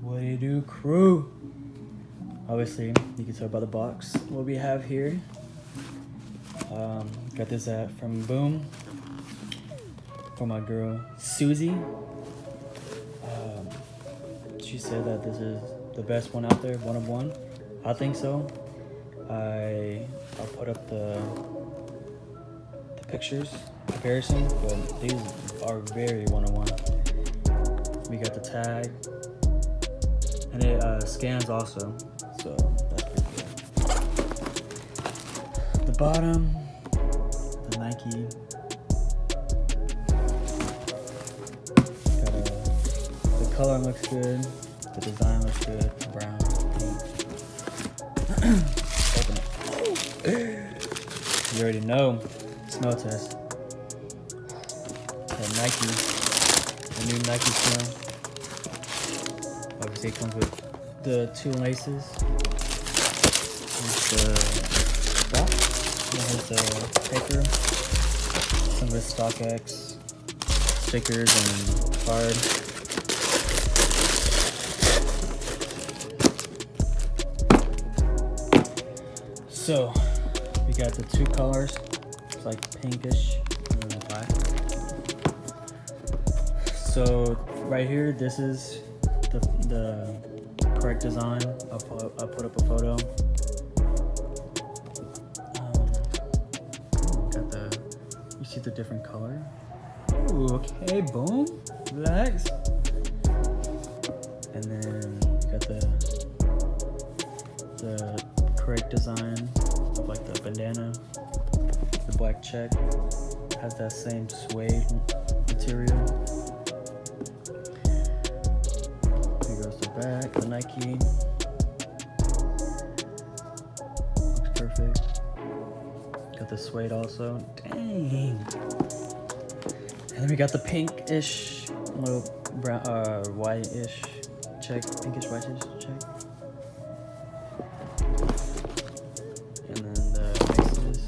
What do you do, crew? Obviously, you can tell by the box what we have here. Got this from Boom for my girl Susie. She said that this is the best one out there, one of one. I think so. I'll put up the pictures comparison, but these are very one of one. We got the tag, and it scans also, so that's pretty good. The bottom, the Nike. The color looks good. The design looks good. Brown, pink. Open it. You already know. Smell test. The Nike. The new Nike smell. Obviously, it comes with the 2 laces. There's the stock. It has the paper. Some of the StockX stickers and card. So, we got the 2 colors. It's like pinkish and then black. So, right here, this is the correct design. I'll put up a photo. You see the different color? Ooh, okay, boom, relax. And then you got the correct design of like the bandana, the black check, has that same suede material. Here goes the back, the Nike. Looks perfect. Got the suede also. Dang. And then we got the pinkish, little brown, white-ish check, pinkish whitish check. And then the laces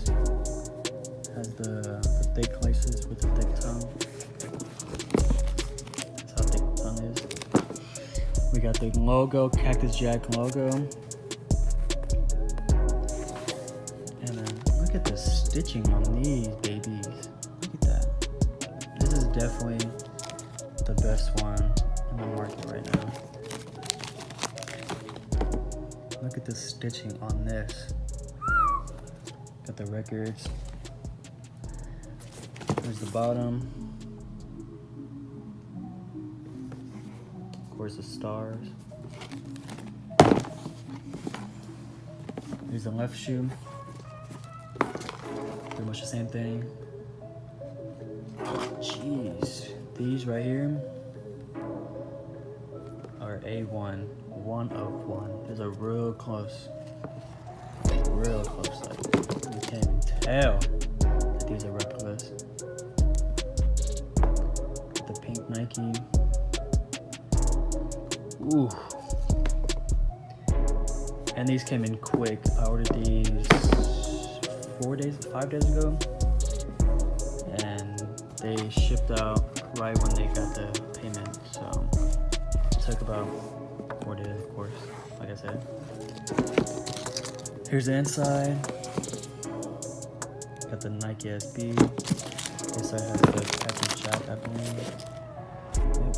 has the thick laces with the thick tongue. That's how thick the tongue is. We got the logo, Cactus Jack logo. And then look at the stitching on these babies. Look at that. This is definitely the best one in the market right now. Look at the stitching on this. Got the records. There's the bottom. Of course, the stars. Here's the left shoe. Pretty much the same thing. Jeez, these right here are A1, 1 of 1. These are real close. Real close, like you can't even tell that these are replicas. The pink Nike. Ooh. And these came in quick. I ordered these 5 days ago. And they shipped out right when they got the payment. So it took about 4 days, of course, like I said. Here's the inside. Got the Nike SB. This side has the Cactus Jack, I believe. Yep.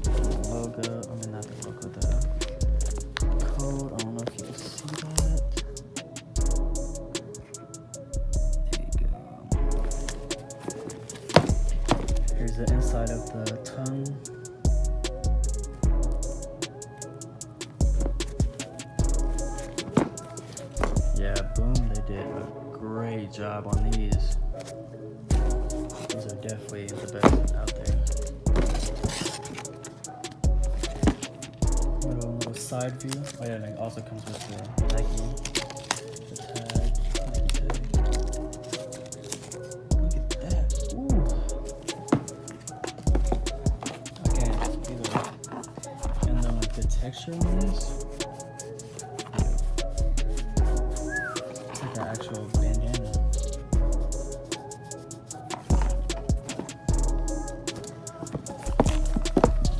The logo, I mean not the logo, the code. I don't know if you can see that. There you go. Here's the inside of the tongue. Yeah, Boom, they did a great job on these. These are definitely the best out there. Little side view. Oh yeah, and it also comes with the Nike, the tag, Nike tag. Look at that. Ooh. Okay, either. And then like the texture on this. The actual bandana.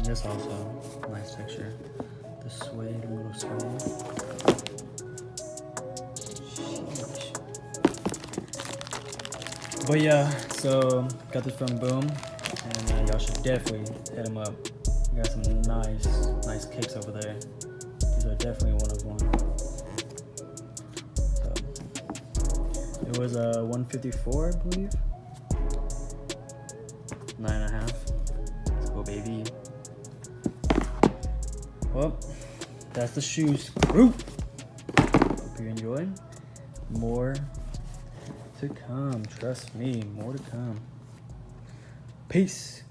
This also nice texture. The suede, a little suede. Sheesh. But yeah, so got this from Boom, and y'all should definitely hit them up. Got some nice kicks over there. These are definitely one of one. So it was a 154, I believe. 9.5. Let's go, baby. Well, that's the shoes group. Hope you enjoyed. More to come. Trust me, more to come. Peace.